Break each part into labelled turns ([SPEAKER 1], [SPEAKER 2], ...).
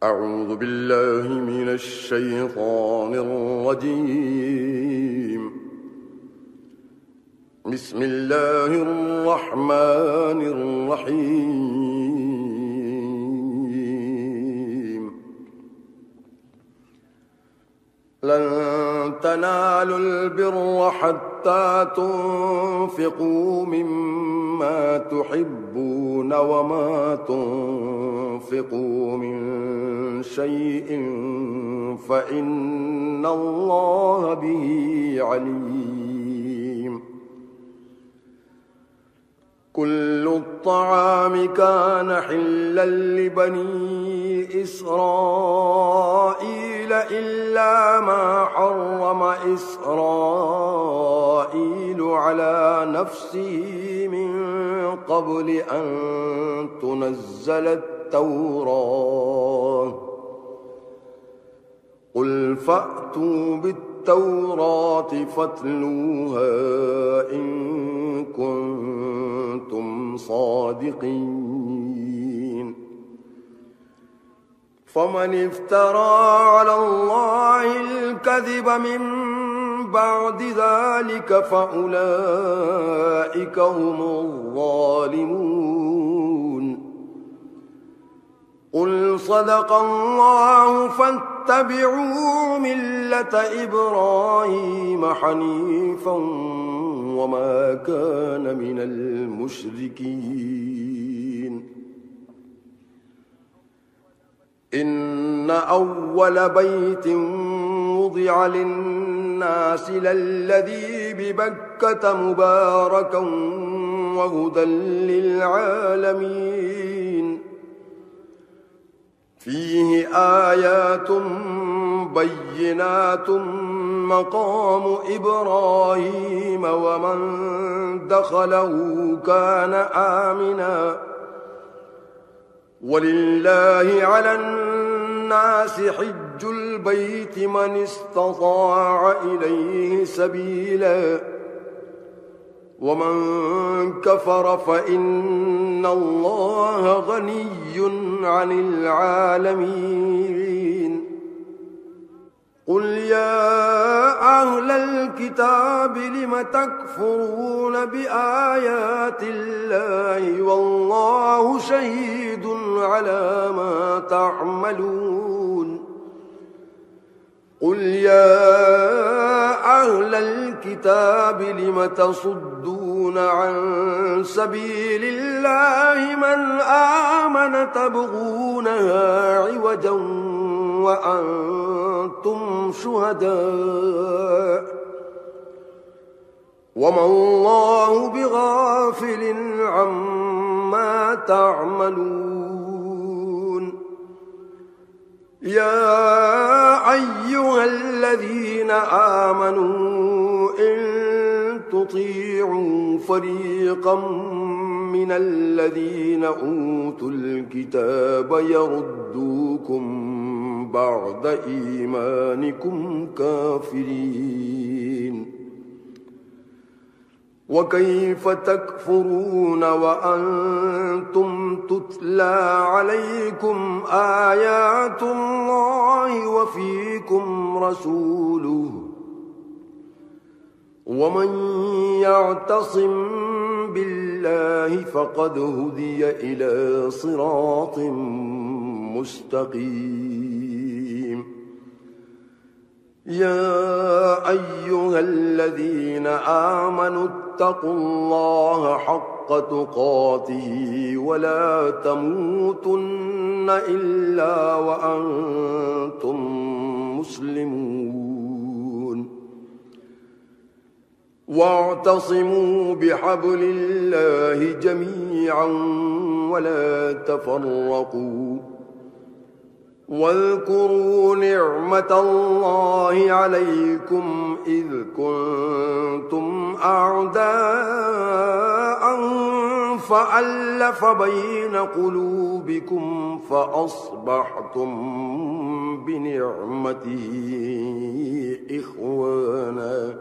[SPEAKER 1] أعوذ بالله من الشيطان الرجيم. بسم الله الرحمن الرحيم. لن تنالوا البر حتى تنفقوا مما تحبون وما تنفقوا من شيء فإن الله به عليم. كل الطعام كان حلا لبني إسرائيل إلا ما حرم إسرائيل على نفسه من قبل أن تنزل التوراة. قل فأتوا بالتوراة فاتلوها إن كنتم صادقين. فمن افترى على الله الكذب من بعد ذلك فأولئك هم الظالمون. قل صدق الله فاتبعوا ملة إبراهيم حنيفا وما كان من المشركين. إن أول بيت وضع للناس للذي ببكة مباركا وهدى للعالمين. فيه آيات بينات مقام إبراهيم ومن دخله كان آمنا. ولله على الناس حج البيت من استطاع إليه سبيلا ومن كفر فإن الله غني عن العالمين. قل يا أهل الكتاب لم تكفرون بآيات الله والله شهيد على ما تعملون. قل يا أهل الكتاب لم تصدون عن سبيل الله من آمن تبغونها عوجا وأنتم شهداء وما الله بغافل عما تعملون. يا أيها الذين آمنوا إن تطيعوا فريقا من الذين أوتوا الكتاب يردوكم بعد إيمانكم كافرين. وكيف تكفرون وأنتم تتلى عليكم آيات الله وفيكم رسوله ومن يعتصم بالله فقد هدي إلى صراط مستقيم. يا أيها الذين آمنوا اتقوا الله حق تقاته ولا تموتن إلا وأنتم مسلمون. واعتصموا بحبل الله جميعا ولا تفرقوا. واذكروا نعمة الله عليكم إذ كنتم أعداء فألف بين قلوبكم فأصبحتم بنعمته إخوانا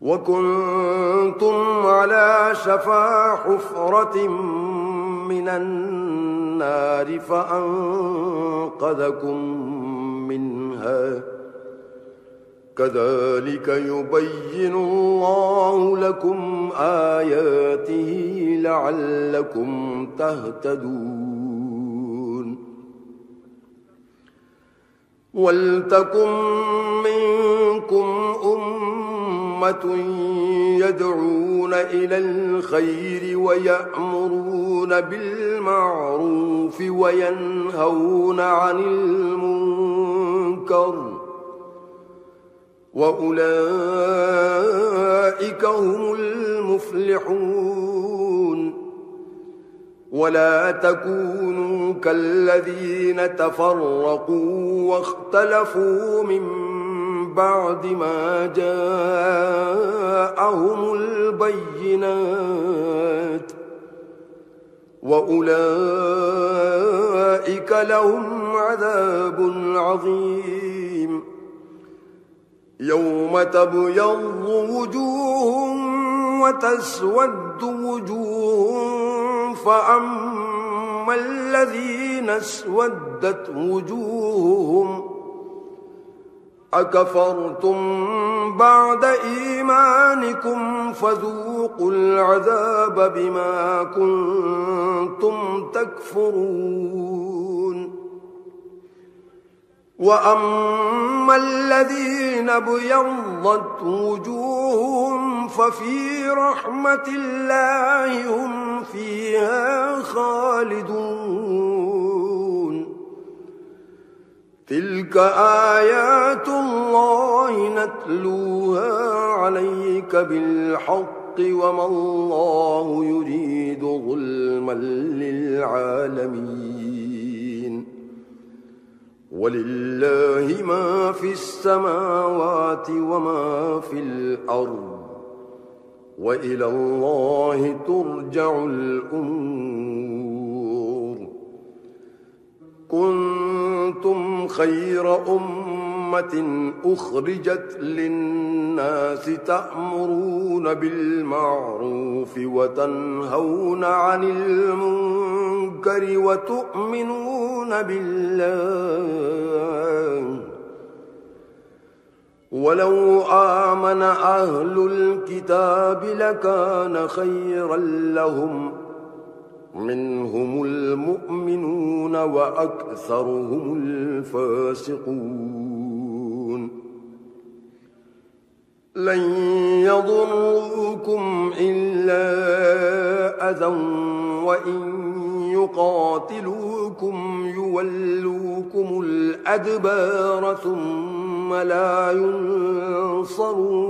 [SPEAKER 1] وكنتم على شفا حفرة من النار النار فأنقذكم منها كذلك يبين الله لكم آياته لعلكم تهتدون ولتكن منكم أمة يدعون إلى الخير ويأمرون بالمعروف وينهون عن المنكر وأولئك هم المفلحون ولا تكونوا كالذين تفرقوا واختلفوا من بعد ما جاءهم البينات وأولئك لهم عذاب عظيم يوم تبيض وجوه وتسود وجوه فأما الذين اسودت وجوههم أكفرتم بعد إيمانكم فذوقوا العذاب بما كنتم تكفرون وأما الذين ابيضت وجوههم ففي رحمة الله هم فيها خالدون تلك آيات الله نتلوها عليك بالحق وما الله يريد ظلما للعالمين ولله ما في السماوات وما في الأرض وإلى الله ترجع الأمور كنتم خير أمة أخرجت للناس تأمرون بالمعروف وتنهون عن المنكر وتؤمنون بالله ولو آمن أهل الكتاب لكان خيرا لهم منهم المؤمنون وأكثرهم الفاسقون لن يضروكم إلا أذى وإن يقاتلوكم يولوكم الأدبار ثم لا ينصرون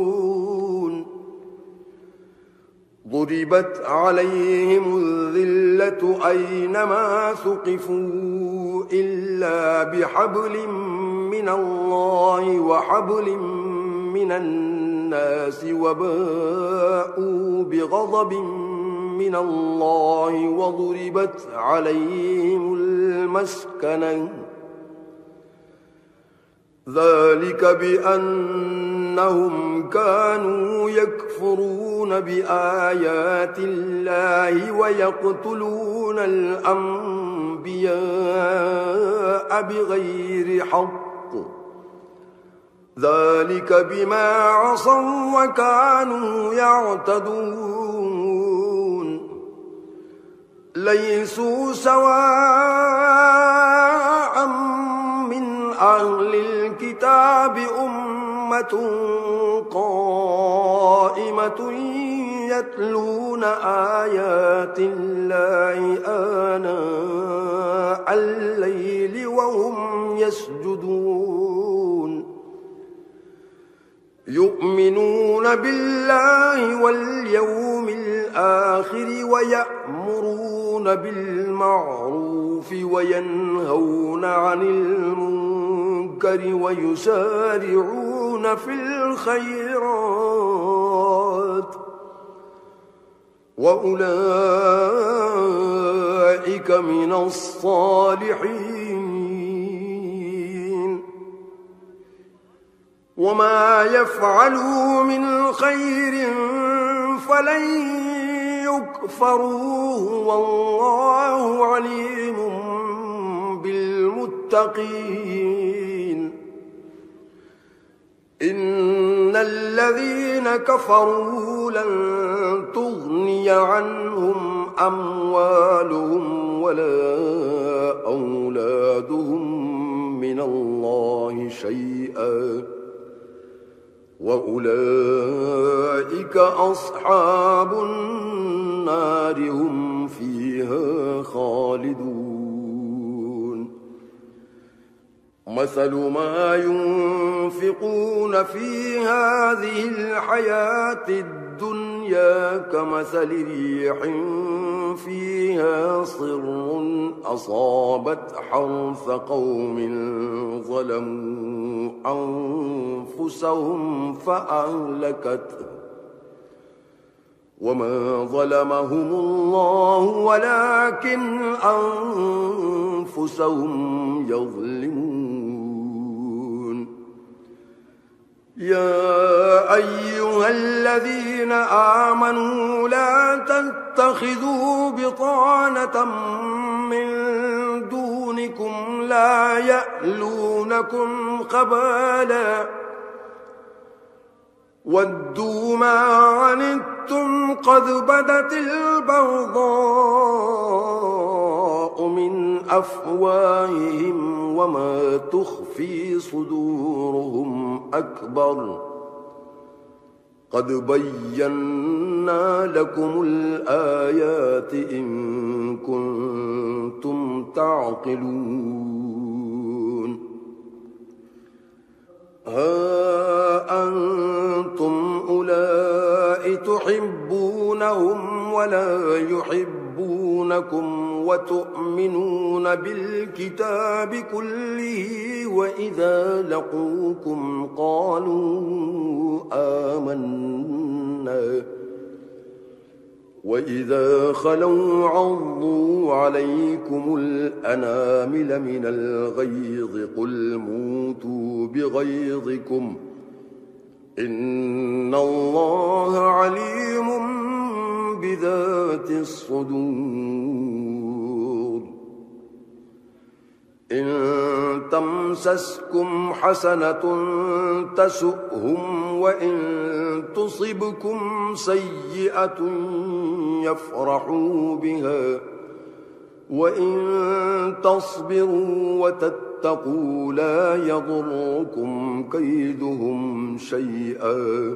[SPEAKER 1] ضربت عليهم الذلة أينما ثقفوا إلا بحبل من الله وحبل من الناس وباءوا بغضب من الله وضربت عليهم المسكنة ذلك بأنهم كانوا يكفرون بآيات الله ويقتلون الأنبياء بغير حق ذلك بما عصوا وكانوا يعتدون ليسوا سواء من أهل الكتاب أمة قائمة يتلون آيات الله آناء الليل وهم يسجدون يؤمنون بالله واليوم الآخر ويأمرون بالمعروف وينهون عن المنكر ويسارعون في الخيرات وأولئك من الصالحين وما يفعلوا من خير فلن يكفروه والله عليم بالمتقين إن الذين كفروا لن تغني عنهم أموالهم ولا أولادهم من الله شيئا وأولئك أصحاب النار هم فيها خالدون مثل ما ينفقون في هذه الحياة الدنيا كمثل ريح فيها صر أصابت حرث قوم ظلموا أنفسهم فأهلكته وما ظلمهم الله ولكن أنفسهم يظلمون يا أيها الذين آمنوا لا تتخذوا بطانة من دونكم لا يألونكم خبالا ودوا ما عنتم قد بدت البغضاء من أفواههم وما تخفي صدورهم أكبر قد بينا لكم الآيات إن كنتم تعقلون ها أنتم أولئك تحبونهم ولا يحبونكم وتؤمنون بالكتاب كله وإذا لقوكم قالوا آمنا وإذا خلوا عضوا عليكم الأنامل من الغيظ قل موتوا بغيظكم إن الله عليم بذات الصدور إن تمسسكم حسنة تسؤهم وإن تصبكم سيئة يفرحوا بها وإن تصبروا وتتقوا لا يضركم كيدهم شيئا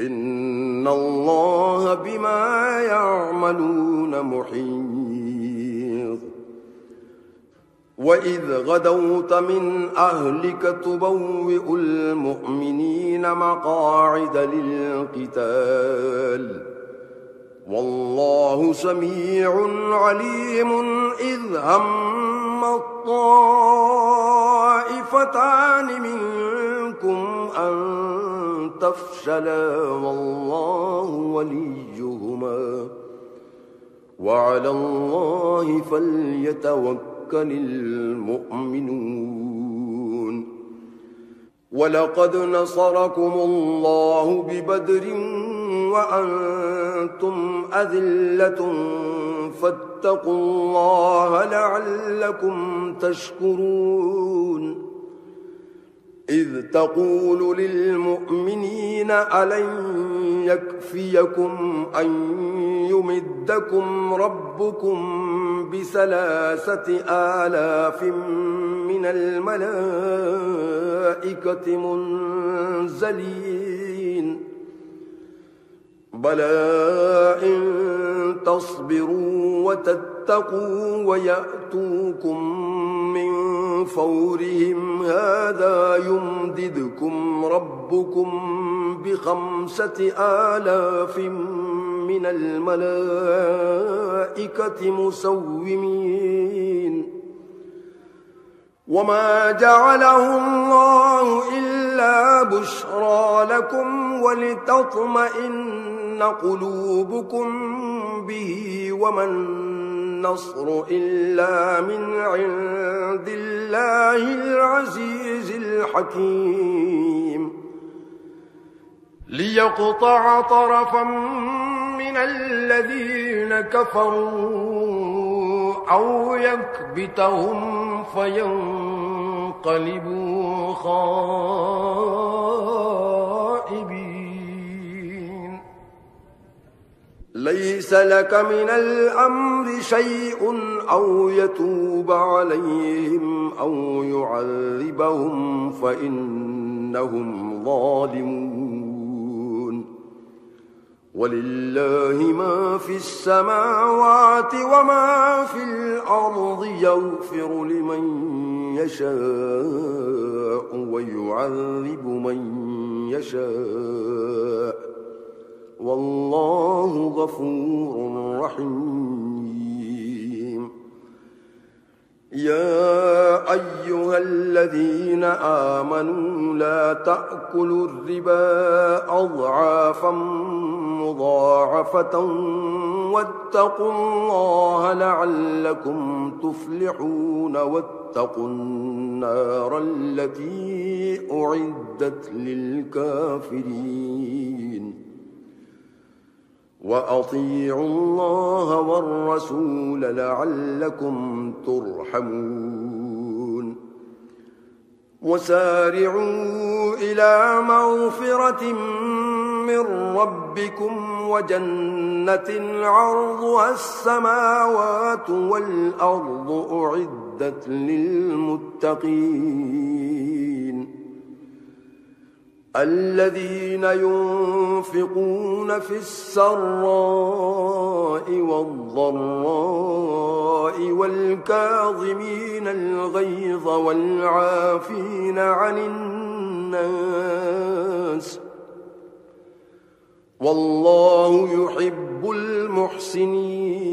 [SPEAKER 1] إن الله بما يعملون محيط وإذ غدوت من أهلك تبوئ المؤمنين مقاعد للقتال والله سميع عليم إذ هم الطائفتان منكم أن تفشلا والله وليهما وعلى الله فليتوكل المؤمنون ولقد نصركم الله ببدر وأنتم أذلة فاتقوا الله لعلكم تشكرون إذ تقول للمؤمنين ألن يكفيكم أن يمدكم ربكم ب3,000 من الملائكة منزلين بلى إن تصبروا وتتقوا ويأتوكم من فورهم هذا يمددكم ربكم ب5,000 من الملائكة مسومين وما جعله الله إلا بشرى لكم ولتطمئن قلوبكم به وما النصر إلا من عند الله العزيز الحكيم ليقطع طرفا من الذين كفروا أو يكبتهم فينقلبوا خائبين ليس لك من الأمر شيء أو يتوب عليهم أو يعذبهم فإنهم ظالمون ولله ما في السماوات وما في الأرض يغفر لمن يشاء ويعذب من يشاء والله غفور رحيم يا أيها الذين آمنوا لا تأكلوا الربا أضعافا مضاعفة واتقوا الله لعلكم تفلحون واتقوا النار التي أعدت للكافرين وأطيعوا الله والرسول لعلكم ترحمون وسارعوا إلى مغفرة من ربكم وجنة عرضها السماوات والأرض أعدت للمتقين الذين ينفقون في السراء والضراء والكاظمين الغيظ والعافين عن الناس والله يحب المحسنين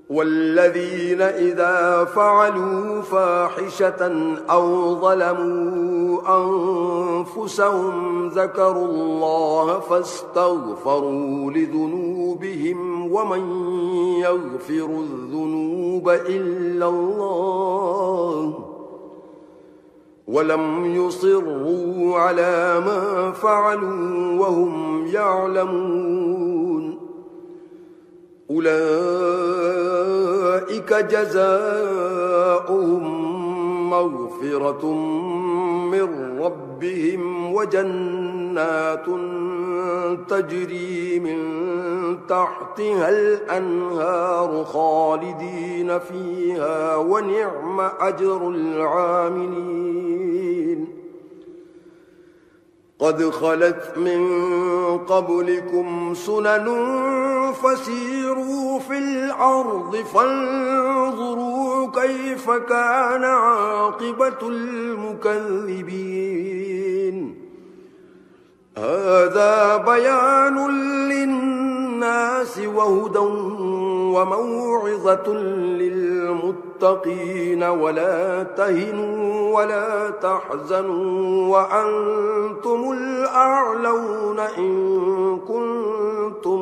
[SPEAKER 1] والذين إذا فعلوا فاحشة أو ظلموا أنفسهم ذكروا الله فاستغفروا لذنوبهم ومن يغفر الذنوب إلا الله ولم يصروا على ما فعلوا وهم يعلمون أولئك جزاؤهم مغفرة من ربهم وجنات تجري من تحتها الأنهار خالدين فيها ونعم أجر العاملين قد خلت من قبلكم سنن فسيروا في الأرض فانظروا كيف كان عاقبة المكذبين هذا بيان للناس وهدى وموعظة للمتقين ولا تهنوا ولا تحزنوا وأنتم الأعلون إن كنتم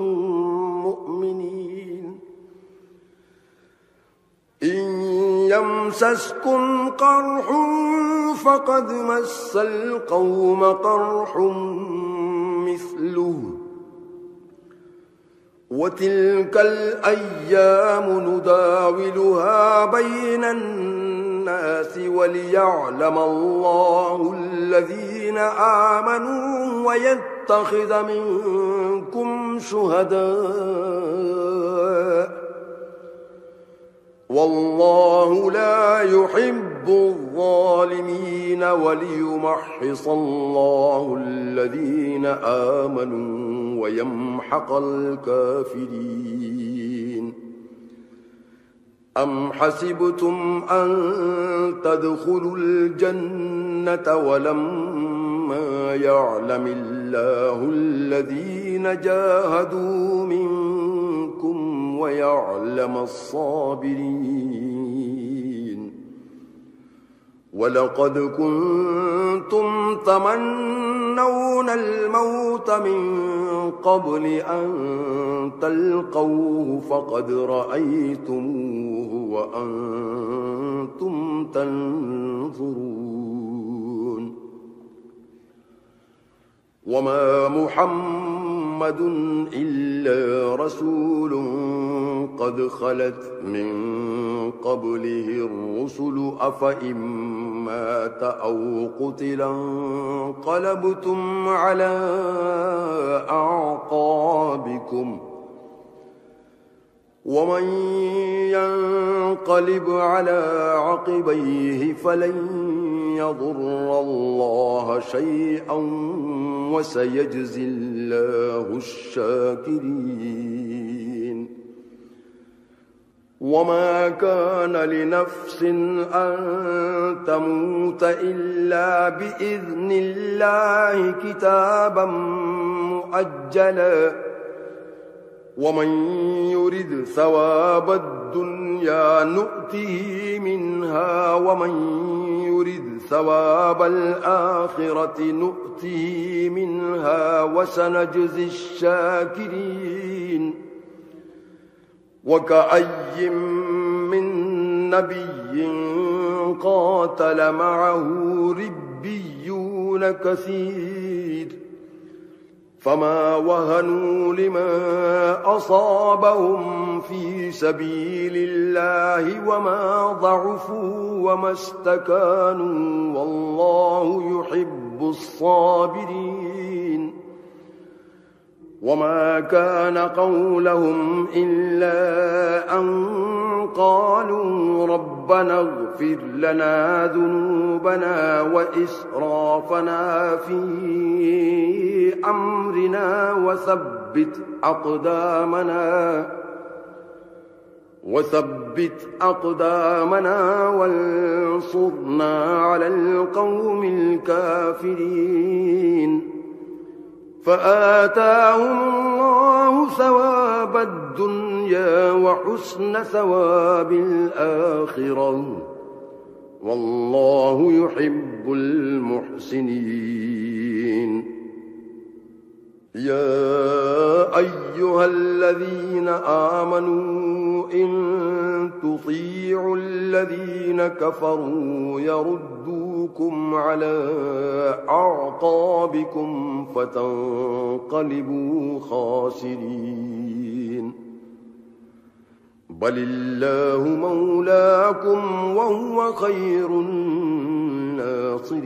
[SPEAKER 1] مؤمنين إن يمسسكم قرح فقد مس القوم قرح مثله وتلك الأيام نداولها بين الناس وليعلم الله الذين آمنوا ويتخذ منكم شهداء والله لا يحب الظالمين وليمحص الله الذين آمنوا ويمحق الكافرين أم حسبتم أن تدخلوا الجنة ولما يعلم الله الذين جاهدوا منكم ويعلم الصابرين ولقد كنتم تمنون الموت من قبل أن تلقوه فقد رأيتموه وأنتم تنظرون وما محمد محمد إلا رسول قد خلت من قبله الرسل أفإن مات أو قتلا انقلبتم على أعقابكم ومن ينقلب على عقبيه فلن يضر الله شيئا وسيجزي الله الشاكرين وما كان لنفس أن تموت إلا بإذن الله كتابا مؤجلا ومن يرد ثواب الدنيا نؤته منها ومن يرد ثواب الآخرة نؤته منها وسنجزي الشاكرين وكأي من نبي قاتل معه ربيون كثير فما وهنوا لما أصابهم في سبيل الله وما ضعفوا وما استكانوا والله يحب الصابرين وما كان قولهم إلا أن قالوا ربنا اغفر لنا ذنوبنا وإسرافنا في أمرنا وثبت أقدامنا وانصرنا على القوم الكافرين فآتاهم الله ثواب الدنيا وحسن ثواب الآخرة والله يحب المحسنين يا أيها الذين آمنوا إن تطيعوا الذين كفروا يردوكم على أعقابكم فتنقلبوا خاسرين بل الله مولاكم وهو خير الناصرين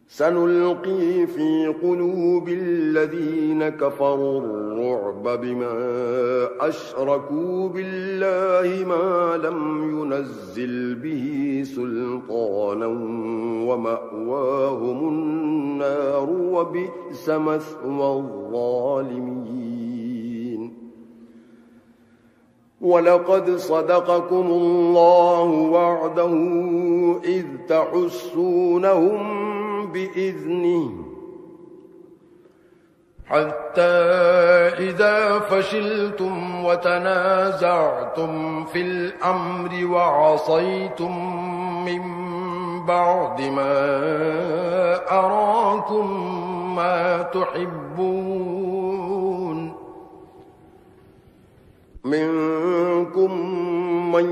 [SPEAKER 1] سنلقي في قلوب الذين كفروا الرعب بما أشركوا بالله ما لم ينزل به سلطانا ومأواهم النار وبئس مثوى الظالمين ولقد صدقكم الله وعده إذ تحسونهم بإذنه حتى إذا فشلتم وتنازعتم في الأمر وعصيتم من بعد ما أراكم ما تحبون منكم من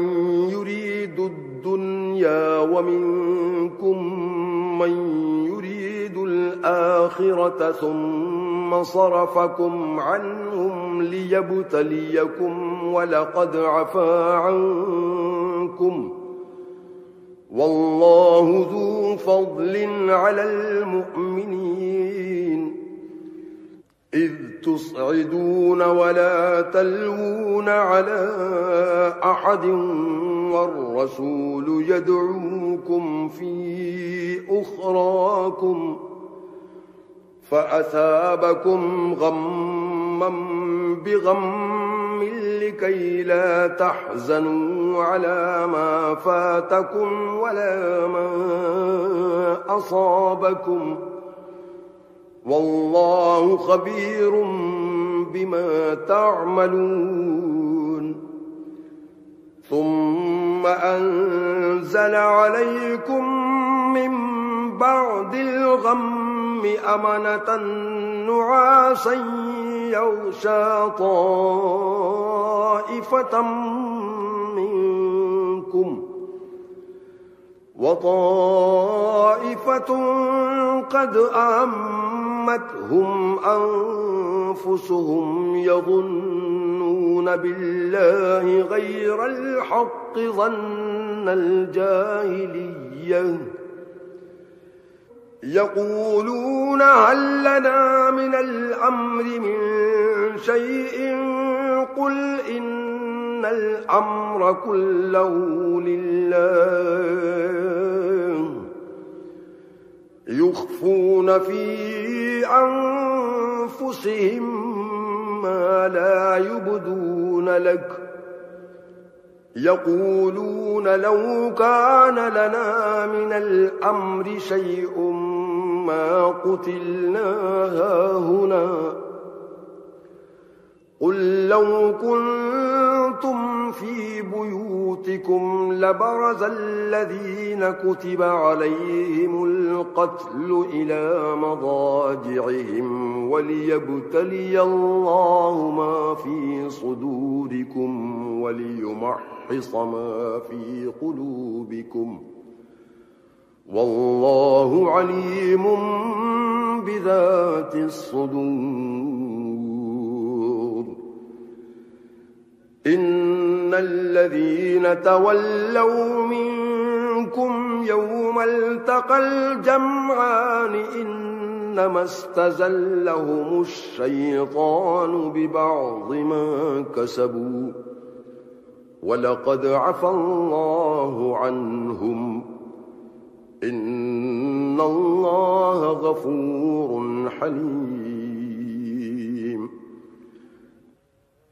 [SPEAKER 1] يريد الدنيا ومنكم من يريد الآخرة ثم صرفكم عنهم ليبتليكم ولقد عفا عنكم والله ذو فضل على المؤمنين إذ تصعدون ولا تلوون على أحد والرسول يدعوكم في أخراكم فأثابكم غما بغم لكي لا تحزنوا على ما فاتكم ولا ما أصابكم والله خبير بما تعملون ثم أنزل عليكم من بعد الغم أمنة نعاسا يغشى طائفة منكم وطائفة قد هَمَّتْهُمْ أَنفُسُهُمْ يَظُنُّونَ بِاللَّهِ غَيْرَ الْحَقِّ ظَنَّ الْجَاهِلِيَّةِ يَقُولُونَ هَل لَّنَا مِنَ الْأَمْرِ مِن شَيْءٍ قُلْ إِنَّ الْأَمْرَ كُلَّهُ لِلَّهِ يُخْفُونَ فِي أَنفُسِهِم مَّا لَا يُبْدُونَ لَكَ يَقُولُونَ لَوْ كَانَ لَنَا مِنَ الْأَمْرِ شَيْءٌ مَّا قُتِلْنَا هَاهُنَا قُل لَّوْ كُنتُمْ فِي بُيُوتِكُمْ لَبَرَزَ الَّذِينَ كُتِبَ عَلَيْهِمُ الْقَتْلُ إِلَىٰ مَضَاجِعِهِمْ وَلِيَبْتَلِيَ اللَّهُ مَا فِي صُدُورِكُمْ وَلِيُمَحِّصَ مَا فِي قُلُوبِكُمْ وَاللَّهُ عَلِيمٌ بِذَاتِ الصُّدُورِ إِنَّ الَّذِينَ تَوَلَّوْا مِنكُمْ يَوْمَ الْتَقَى الْجَمْعَانِ إِنَّمَا اسْتَزَلَّهُمُ الشَّيْطَانُ بِبَعْضِ مَا كَسَبُوا وَلَقَدْ عَفَا اللَّهُ عَنْهُمْ إِنَّ اللَّهَ غَفُورٌ حَلِيمٌ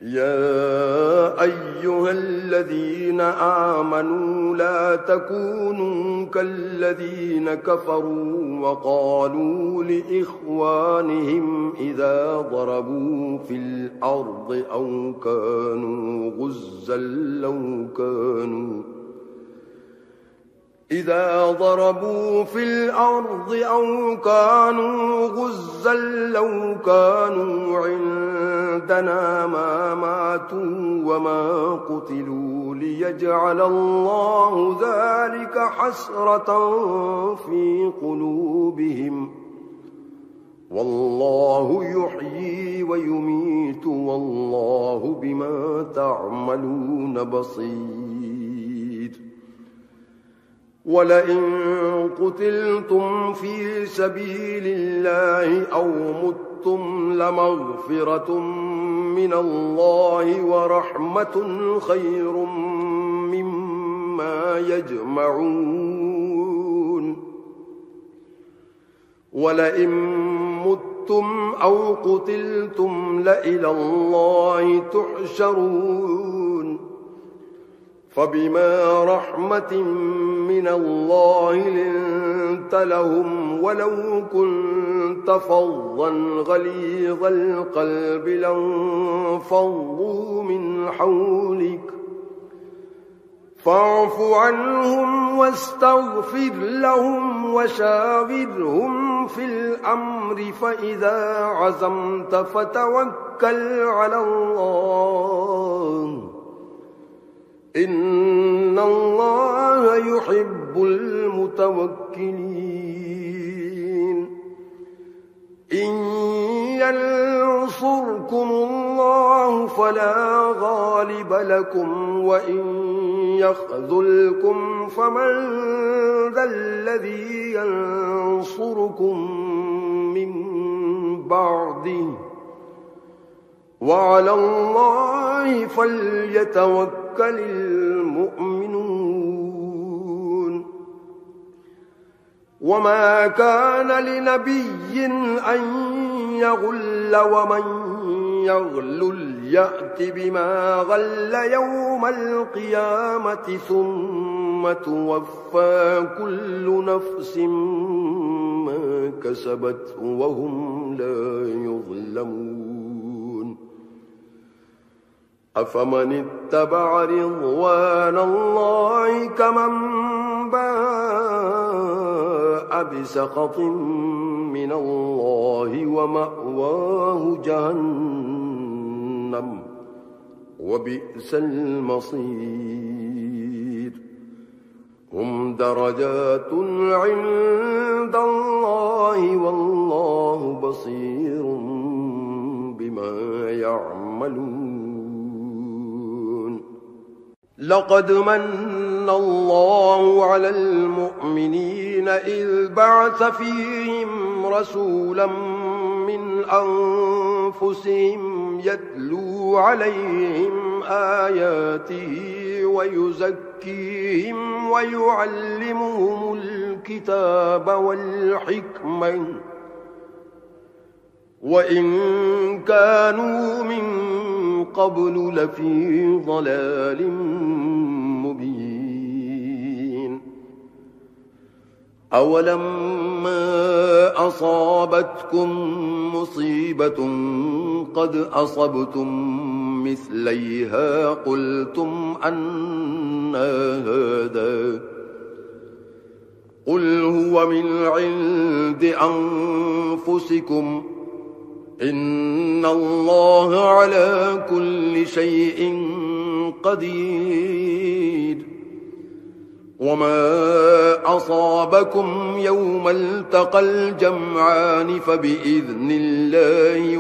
[SPEAKER 1] يَا أَيُّهَا الَّذِينَ آمَنُوا لَا تَكُونُوا كَالَّذِينَ كَفَرُوا وَقَالُوا لِإِخْوَانِهِمْ إِذَا ضَرَبُوا في الأرض أو كانوا غزا لو كانوا عندنا ما ماتوا وما قتلوا ليجعل الله ذلك حسرة في قلوبهم والله يحيي ويميت والله بما تعملون بصير ولئن قتلتم في سبيل الله أو متم لمغفرة من الله ورحمة خير مما يجمعون ولئن متم أو قتلتم لإلى الله تحشرون فبما رحمة من الله لنت لهم ولو كنت فظا غليظ القلب لانفضوا من حولك فاعف عنهم واستغفر لهم وشاورهم في الأمر فإذا عزمت فتوكل على الله إن الله يحب المتوكلين إن ينصركم الله فلا غالب لكم وإن يخذلكم فمن ذا الذي ينصركم من بعده وعلى الله فليتوكل المؤمنون وما كان لنبي أن يغل ومن يغلل يأت بما غل يوم القيامة ثم توفى كل نفس ما كسبت وهم لا يظلمون أفمن اتبع رضوان الله كمن باء بسخط من الله ومأواه جهنم وبئس المصير هم درجات عند الله والله بصير بما يعملون لقد من الله على المؤمنين إذ بعث فيهم رسولا من أنفسهم يتلو عليهم آياته ويزكيهم ويعلمهم الكتاب والحكمة وإن كانوا من قبل لفي ضلال مبين أولما أصابتكم مصيبة قد أصبتم مثليها قلتم أنى هذا قل هو من عند أنفسكم إن الله على كل شيء قدير وما أصابكم يوم التقى الجمعان فبإذن الله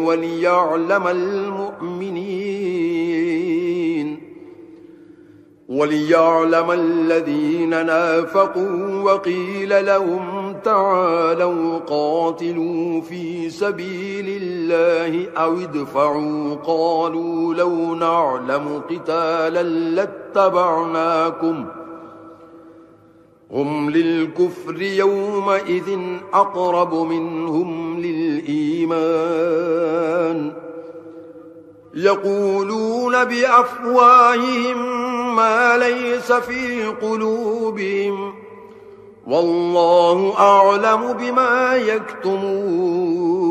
[SPEAKER 1] وليعلم الذين نافقوا وقيل لهم تعالوا قاتلوا في سبيل الله أو ادفعوا قالوا لو نعلم قتالا لاتبعناكم هم للكفر يومئذ أقرب منهم للإيمان يقولون بأفواههم ما ليس في قلوبهم والله أعلم بما يكتمون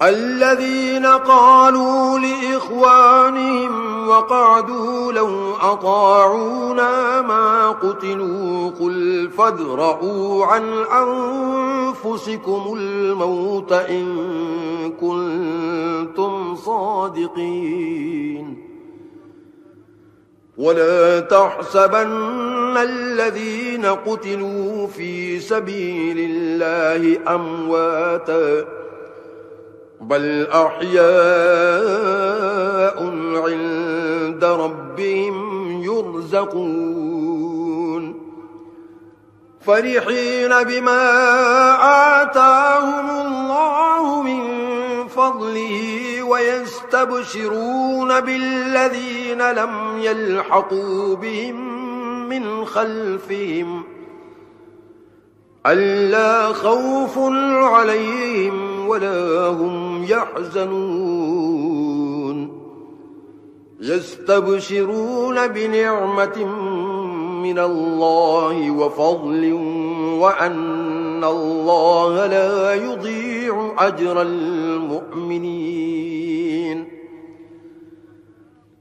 [SPEAKER 1] الذين قالوا لإخوانهم وقعدوا لو أطاعونا ما قتلوا قل فادرءوا عن أنفسكم الموت إن كنتم صادقين ولا تحسبن الذين قتلوا في سبيل الله أمواتا بل أحياء عند ربهم يرزقون فرحين بما آتاهم الله من فضله ويستبشرون بالذين لم يلحقوا بهم من خلفهم ألا خوف عليهم ولا هم يحزنون يستبشرون بنعمة من الله وفضل وأن الله لا يضيع أجر المؤمنين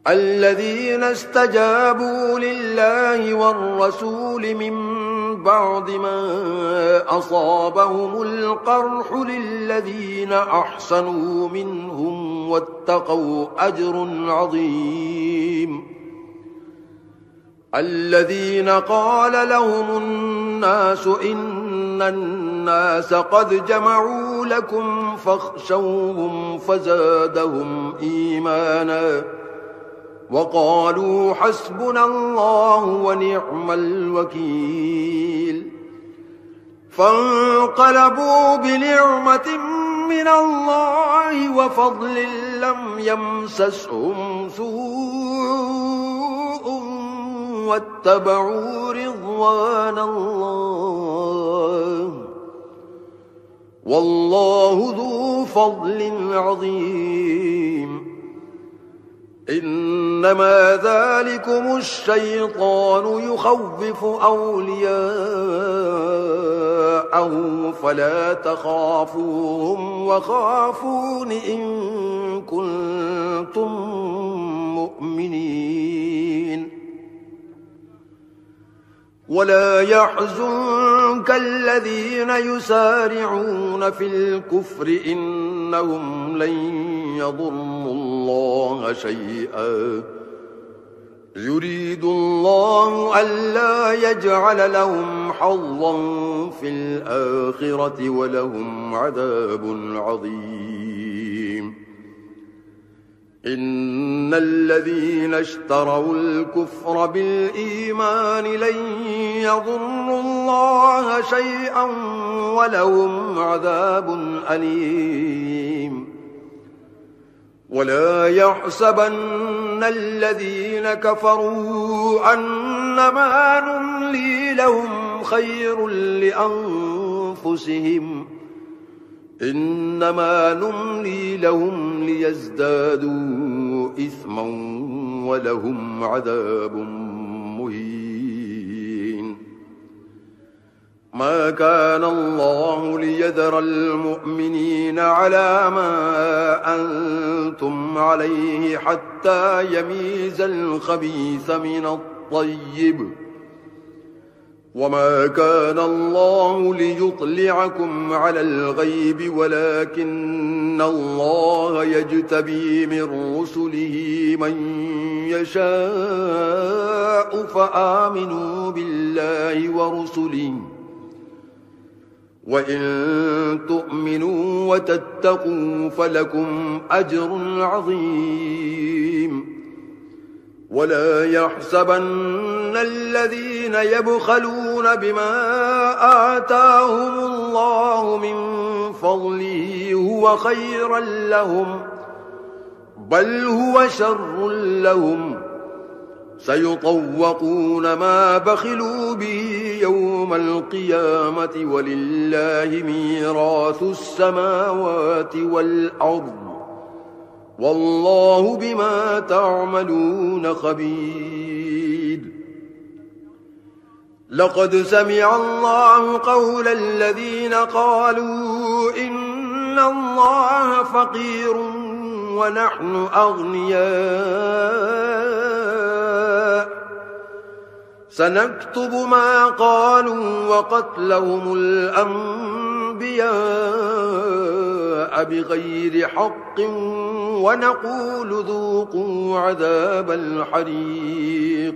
[SPEAKER 1] الذين استجابوا لله والرسول من بعد ما أصابهم القرح للذين أحسنوا منهم واتقوا أجر عظيم الذين قال لهم الناس إن الناس قد جمعوا لكم فاخشوهم فزادهم إيمانا وقالوا حسبنا الله ونعم الوكيل فانقلبوا بنعمة من الله وفضل لم يمسسهم سوء واتبعوا رضوان الله والله ذو فضل عظيم إنما ذلكم الشيطان يخوف أولياءه فلا تخافوهم وخافون إن كنتم مؤمنين ولا يحزنك الذين يسارعون في الكفر إنهم لن يضروا الله شيئا يريد الله ألا يجعل لهم حظا في الآخرة ولهم عذاب عظيم. إن الذين اشتروا الكفر بالإيمان لن يضروا الله شيئا ولهم عذاب أليم. ولا يحسبن الذين كفروا أنما نملي لهم خير لأنفسهم إنما نملي لهم ليزدادوا إثما ولهم عذاب مهين. ما كان الله ليذر المؤمنين على ما أنتم عليه حتى يميز الخبيث من الطيب، وما كان الله ليطلعكم على الغيب ولكن الله يجتبي من رسله من يشاء فآمنوا بالله ورسله وإن تؤمنوا وتتقوا فلكم أجر عظيم. ولا يحسبن الذين يبخلون بما آتاهم الله من فضله هو خيرا لهم بل هو شر لهم، سيطوقون ما بخلوا به يوم القيامة ولله ميراث السماوات والأرض والله بما تعملون خبير. لقد سمع الله قول الذين قالوا إن الله فقير ونحن أغنياء، سنكتب ما قالوا وقتلهم الأنبياء بغير حق ونقول ذوقوا عذاب الحريق،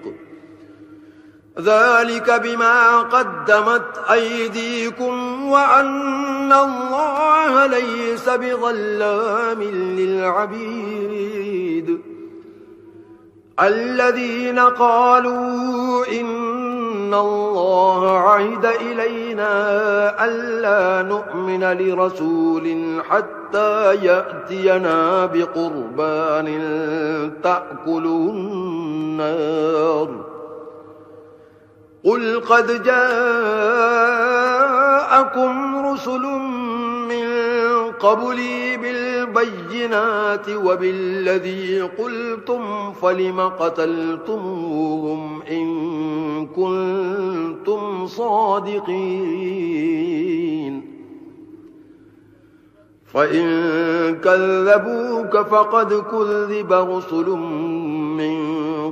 [SPEAKER 1] ذلك بما قدمت أيديكم وأن الله ليس بظلام للعبيد. الذين قالوا إن الله عهد إلينا ألا نؤمن لرسول حتى يأتينا بقربان تأكله النار، قل قد جاءكم رسل من قبلي بالبينات وبالذي قلتم فلم قتلتموهم إن كنتم صادقين. فإن كذبوك فقد كذب رسل من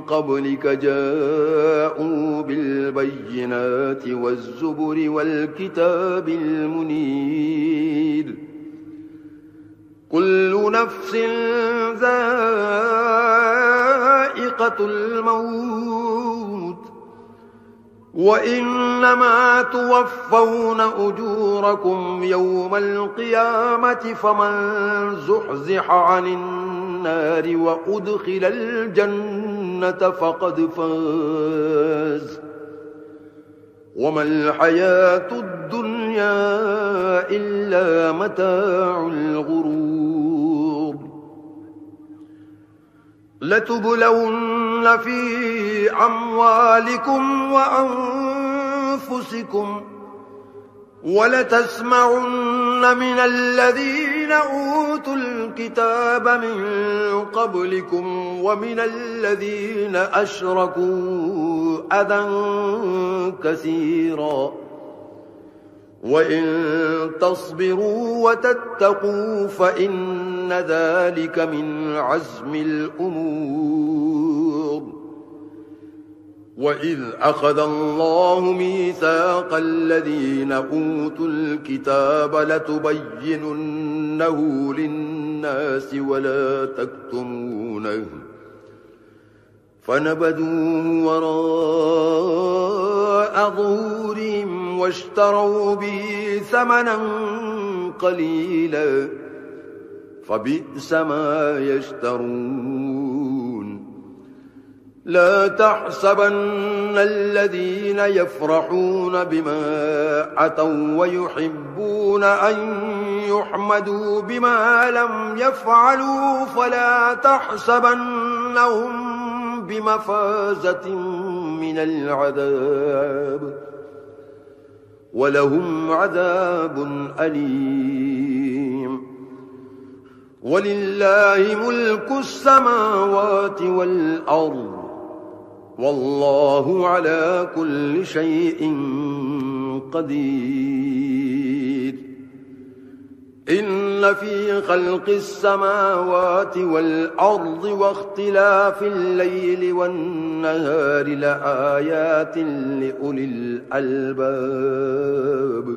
[SPEAKER 1] قبلك جاءوا بالبينات والزبر والكتاب المنير. كل نفس ذائقة الموت وإنما توفون أجوركم يوم القيامة، فمن زحزح عن النار وأدخل الجنة فقد فاز، وما الحياة الدنيا إلا متاع الغرور. لتبلون في أموالكم وأنفسكم ولتسمعن من الذين أوتوا الكتاب من قبلكم ومن الذين أشركوا أذى كثيرا، وإن تصبروا وتتقوا فإن ذلك من عزم الأمور. وإذ أخذ الله ميثاق الذين أوتوا الكتاب لتبيننه للناس ولا تكتمونه، فنبذوه وراء ظهورهم واشتروا به ثمنا قليلا فبئس ما يشترون. لا تحسبن الذين يفرحون بما أتوا ويحبون أن يحمدوا بما لم يفعلوا فلا تحسبنهم بمفازة من العذاب ولهم عذاب أليم. ولله ملك السماوات والأرض والله على كل شيء قدير. إن في خلق السماوات والأرض واختلاف الليل والنهار لآيات لأولي الألباب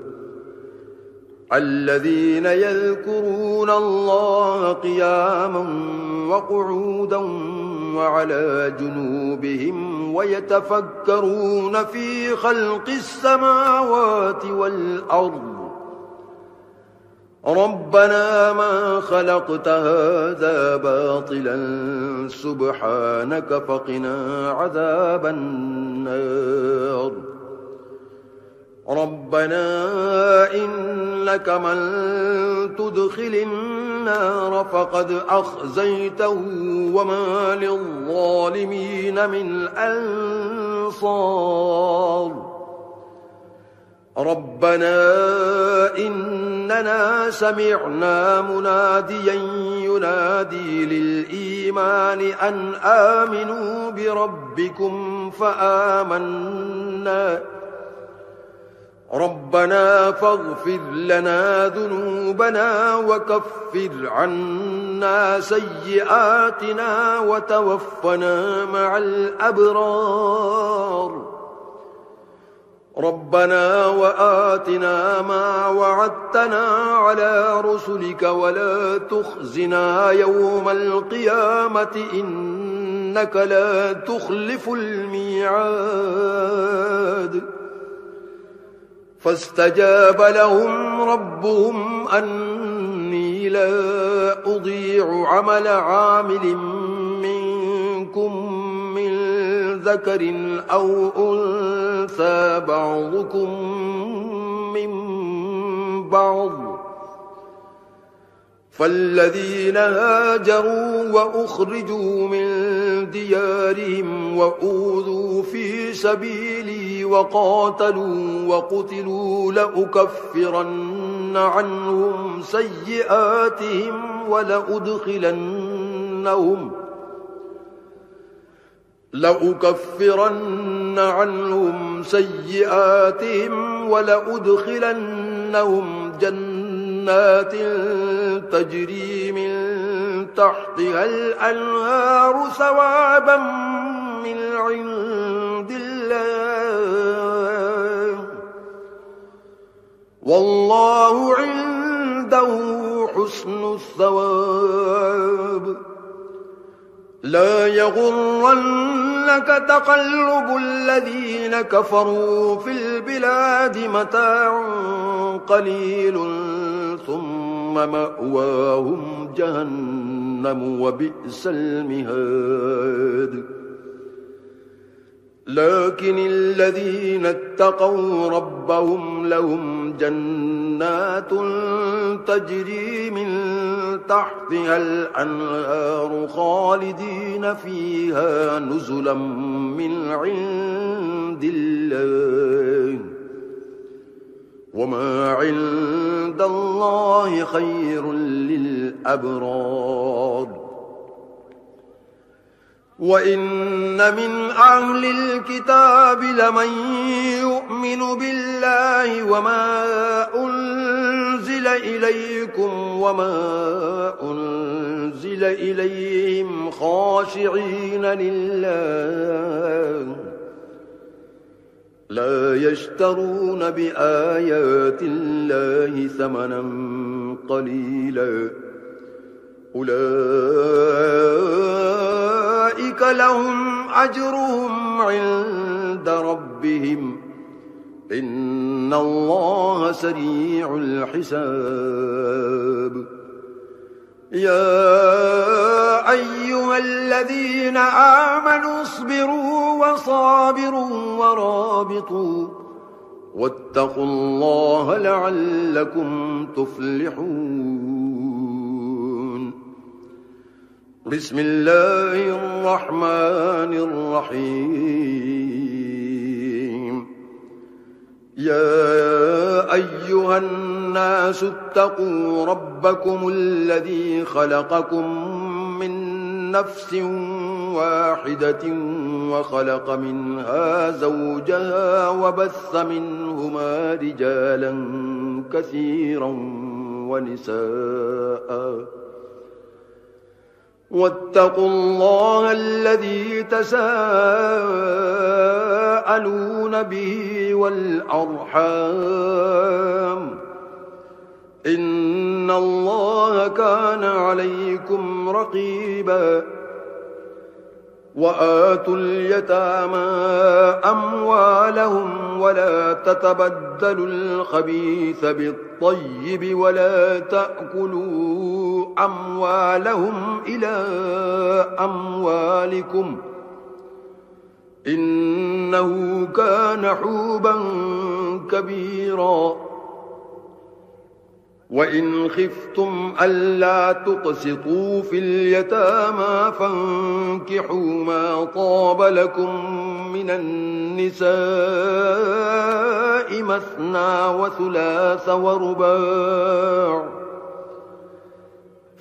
[SPEAKER 1] الذين يذكرون الله قياما وقعودا وعلى جنوبهم ويتفكرون في خلق السماوات والأرض ربنا ما خلقت هذا باطلا سبحانك فقنا عذاب النار. ربنا إنك من تدخل النار فقد أخزيته وما للظالمين من أنصار. ربنا إننا سمعنا مناديا ينادي للإيمان أن آمنوا بربكم فآمنا. ربنا فاغفر لنا ذنوبنا وكفر عنا سيئاتنا وتوفنا مع الأبرار. ربنا وآتنا ما وعدتنا على رسلك ولا تخزنا يوم القيامة إنك لا تخلف الميعاد. فاستجاب لهم ربهم أني لا أضيع عمل عامل منكم من ذكر أو أنثى بعضكم من بعض. فالذين هاجروا وأخرجوا من ديارهم وأوذوا في سبيلي وقاتلوا وقتلوا لأكفرن عنهم سيئاتهم ولأدخلنهم جنات تجري من تحتها الأنهار ثوابا من عند الله والله عنده حسن الثواب. لا يغرنك تقلب الذين كفروا في البلاد متاع قليل ثم مأواهم جهنم وبئس المهاد. لكن الذين اتقوا ربهم لهم جنات تجري من تحتها الأنهار خالدين فيها نزلا من عند الله وما عند الله خير للأبرار. وإن من أهل الكتاب لمن يؤمن بالله وما أنزل إليكم وما أنزل إليهم خاشعين لله لا يشترون بآيات الله ثمنا قليلا أولئك لهم أجرهم عند ربهم إن الله سريع الحساب يا أيها الذين آمنوا اصبروا وصابروا ورابطوا واتقوا الله لعلكم تفلحون بسم الله الرحمن الرحيم يا أيها الناس اتقوا ربكم الذي خلقكم من نفس واحدة وخلق منها زوجها وبث منهما رجالا كثيرا ونساء واتقوا الله الذي تساءلون به والأرحام إن الله كان عليكم رقيبا وآتوا اليتامى أموالهم ولا تتبدلوا الخبيث بالطيب ولا تأكلوا أموالهم إلى أموالكم إنه كان حوبا كبيرا وإن خفتم ألا تقسطوا في اليتامى فانكحوا ما طاب لكم من النساء مثنى وثلاث ورباع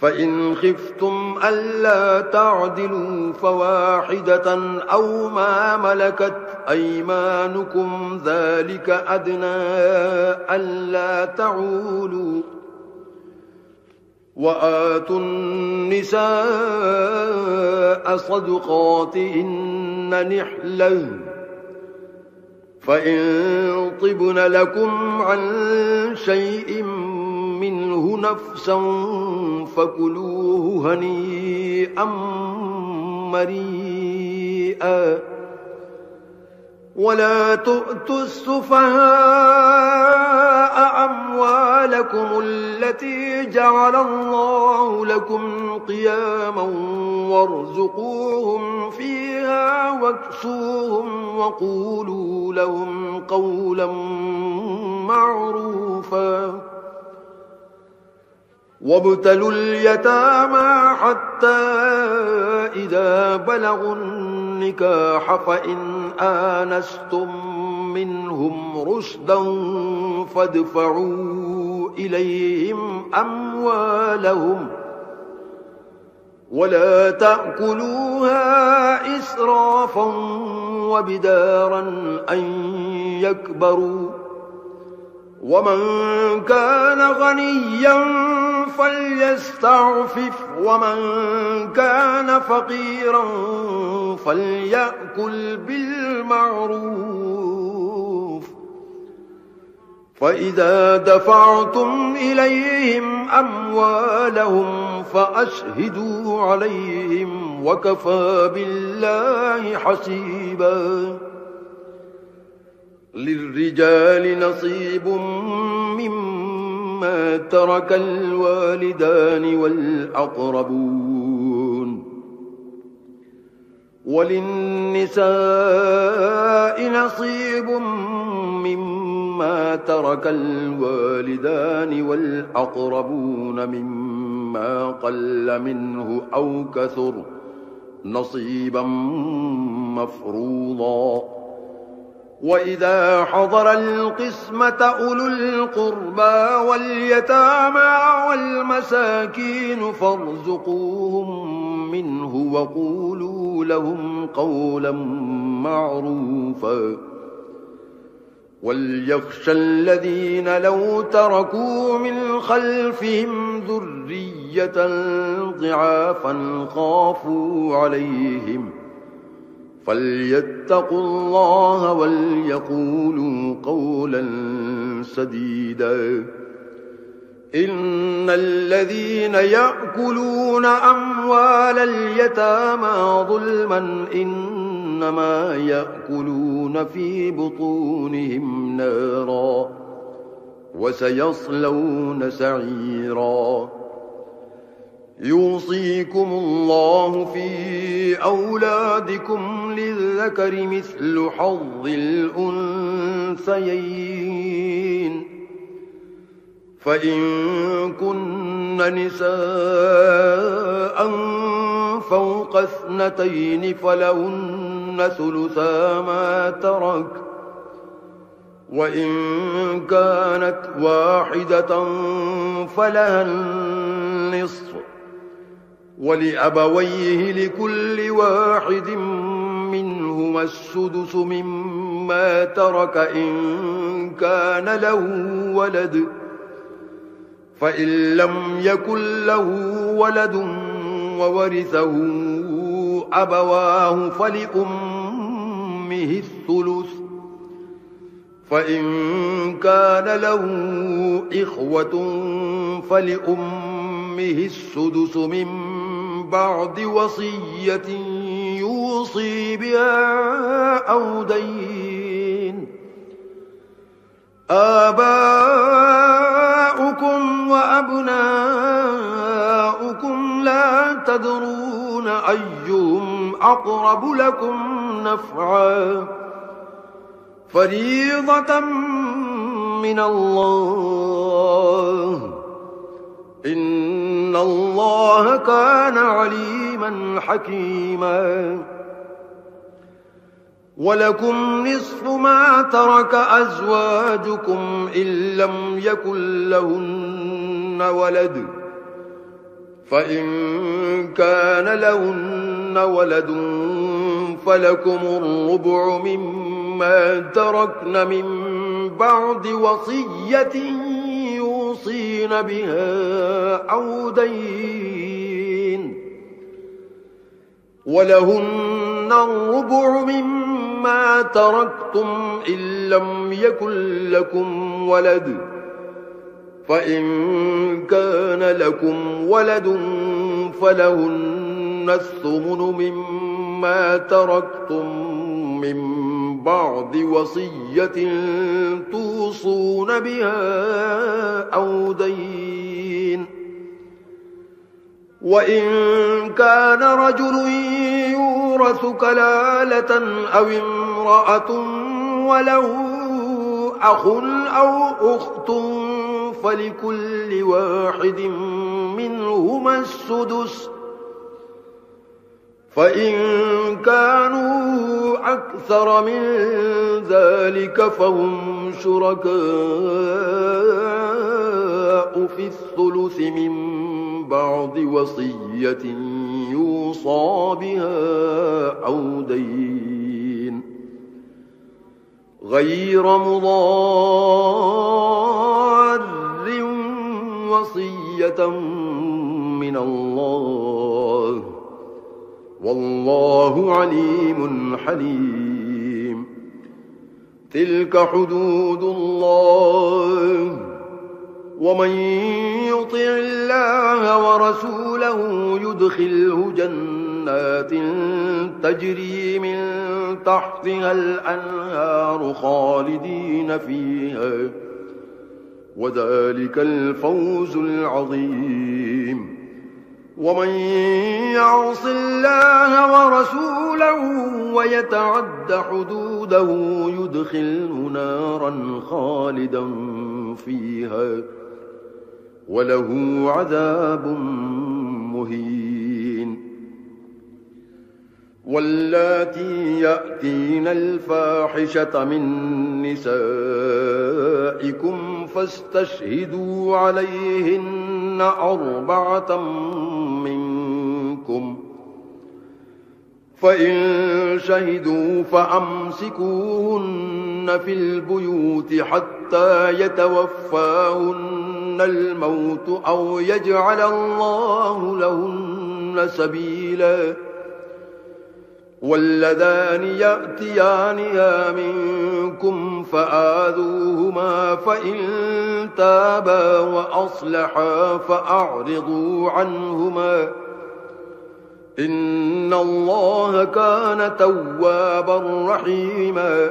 [SPEAKER 1] فإن خفتم ألا تعدلوا فواحدة أو ما ملكت أيمانكم ذلك أدنى ألا تعولوا وآتوا النساء صدقاتهن نحلة فإن طبن لكم عن شيء منه نفسا فكلوه هنيئا مريئا ولا تؤتوا السفهاء أموالكم التي جعل الله لكم قياما وارزقوهم فيها واكسوهم وقولوا لهم قولا معروفا وابتلوا اليتامى حتى إذا بلغوا النكاح فإن آنستم منهم رشدا فادفعوا إليهم أموالهم ولا تأكلوها إسرافا وبدارا أن يكبروا ومن كان غنيا فليستعفف ومن كان فقيرا فليأكل بالمعروف فإذا دفعتم إليهم أموالهم فأشهدوا عليهم وكفى بالله حسيبا للرجال نصيب مما ترك الوالدان والأقربون وللنساء نصيب مما ترك الوالدان والأقربون مما قل منه أو كثر نصيبا مفروضا وإذا حضر القسمة أولو القربى واليتامى والمساكين فارزقوهم منه وقولوا لهم قولا معروفا وليخشى الذين لو تركوا من خلفهم ذرية ضعافا خافوا عليهم فليتقوا الله وليقولوا قولا سديدا إن الذين يأكلون أموال اليتامى ظلما إنما يأكلون في بطونهم نارا وسيصلون سعيرا يوصيكم الله في أولادكم للذكر مثل حظ الأنثيين فإن كن نساء فوق 2 فلهن ثلثا ما ترك وإن كانت واحدة فلها النصف ولأبويه لكل واحد منهما السدس مما ترك إن كان له ولد فإن لم يكن له ولد وورثه أبواه فلأمه الثلث فإن كان له إخوة فلأمه السدس من بعد وصية يوصي بها أو دين آباؤكم وأبناؤكم لا تدرون أيهم أقرب لكم نفعا فريضة من الله إن الله كان عليما حكيما ولكم نصف ما ترك أزواجكم إن لم يكن لهن ولد فإن كان لهن ولد فلكم الربع مما تركن من بعد وصية يوصين بها أو دين ولهن الربع مما تركتم إن لم يكن لكم ولد فإن كان لكم ولد فلهن الثمن مما تركتم من بعد وصية توصون بها أو دين وإن كان رجل يورث كلالة أو امرأة وله أخ أو أخت فلكل واحد منهما السدس فإن كانوا أكثر من ذلك فهم شركاء في الثلث من بعد وصية يوصى بها أو دين غير مضار وصية من الله والله عليم حليم تلك حدود الله ومن يطع الله ورسوله يدخله جنات تجري من تحتها الأنهار خالدين فيها وذلك الفوز العظيم ومن يعص الله ورسوله ويتعد حدوده يدخله نارا خالدا فيها وله عذاب مهين واللاتي يأتين الفاحشة من نسائكم فاستشهدوا عليهن 4 منكم فإن شهدوا فأمسكوهن في البيوت حتى يتوفاهن الموت أو يجعل الله لهن سبيلا واللذان يأتيانها منكم فآذوهما فإن تابا وأصلحا فأعرضوا عنهما إن الله كان توابا رحيما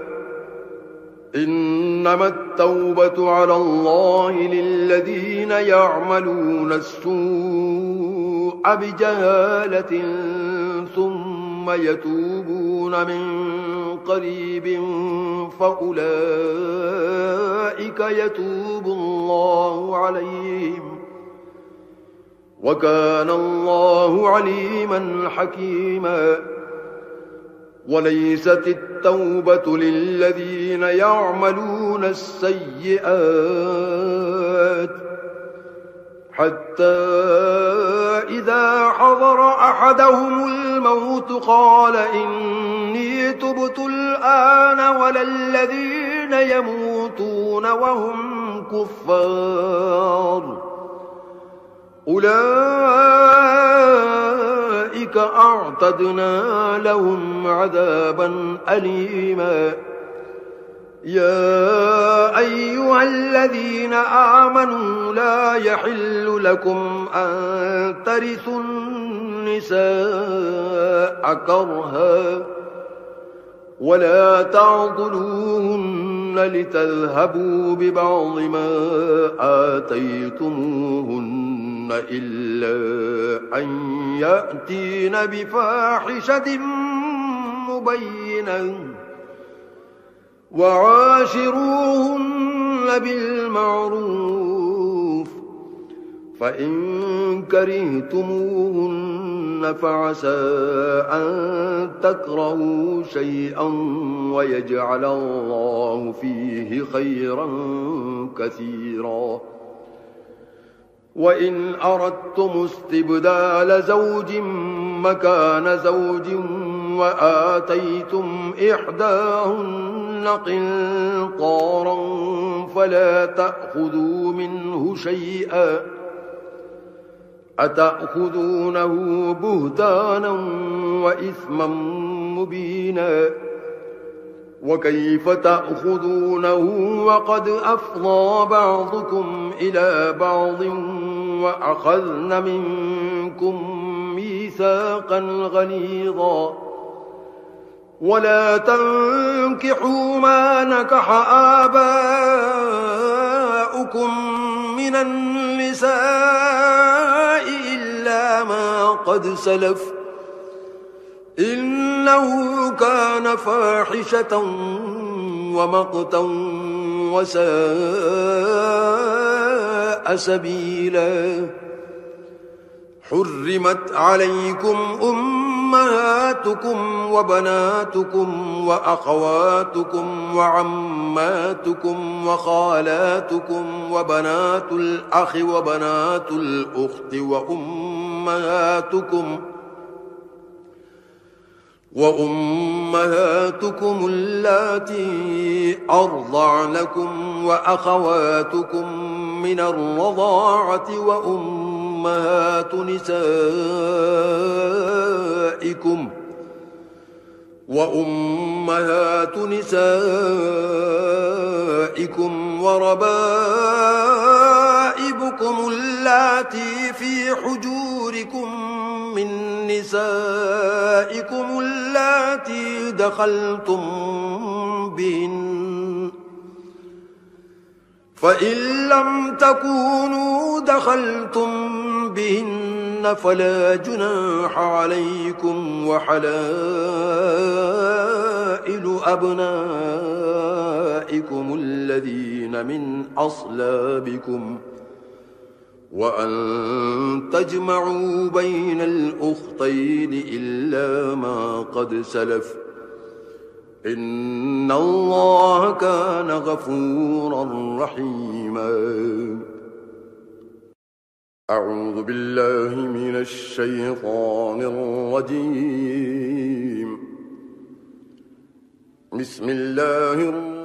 [SPEAKER 1] إنما التوبة على الله للذين يعملون السوء بجهالة ثم يتوبون من قريب فأولئك يتوب الله عليهم وكان الله عليما حكيما وليست التوبة للذين يعملون السيئات حتى إذا حضر أحدهم الموت قال إني تبت الآن ولا الذين يموتون وهم كفار أولئك أعتدنا لهم عذابا أليما يا أيها الذين آمنوا لا يحل لكم أن ترثوا النساء كرها ولا تعضلوهن لتذهبوا ببعض ما آتيتموهن إلا أن يأتين بفاحشة مبينة وعاشروهن بالمعروف فإن كرهتموهن فعسى أن تكرهوا شيئا ويجعل الله فيه خيرا كثيرا وإن أردتم استبدال زوج مكان زوج وآتيتم إحداهن قنطارا فلا تأخذوا منه شيئا أتأخذونه بهتانا وإثما مبينا وكيف تأخذونه وقد أفضى بعضكم إلى بعض وأخذن منكم ميثاقا غليظا ولا تنكحوا ما نكح آباؤكم من النساء إلا ما قد سلف إنه كان فاحشة ومقتا وساء سبيلا حرمت عليكم أمهاتكم وبناتكم وأخواتكم وعماتكم وخالاتكم وبنات الأخ وبنات الأخت وأمهاتكم اللاتي أرضعنكم وأخواتكم من الرضاعة وأمهات نسائكم وربائبكم اللاتي في حجوركم من نسائكم اللاتي دخلتم بهن فإن لم تكونوا دخلتم بهن فلا جناح عليكم وحلائل أبنائكم الذين من أصلابكم وأن تجمعوا بين الأختين إلا ما قد سلف إن الله كان غفورا رحيما أعوذ بالله من الشيطان الرجيم بسم الله الرحمن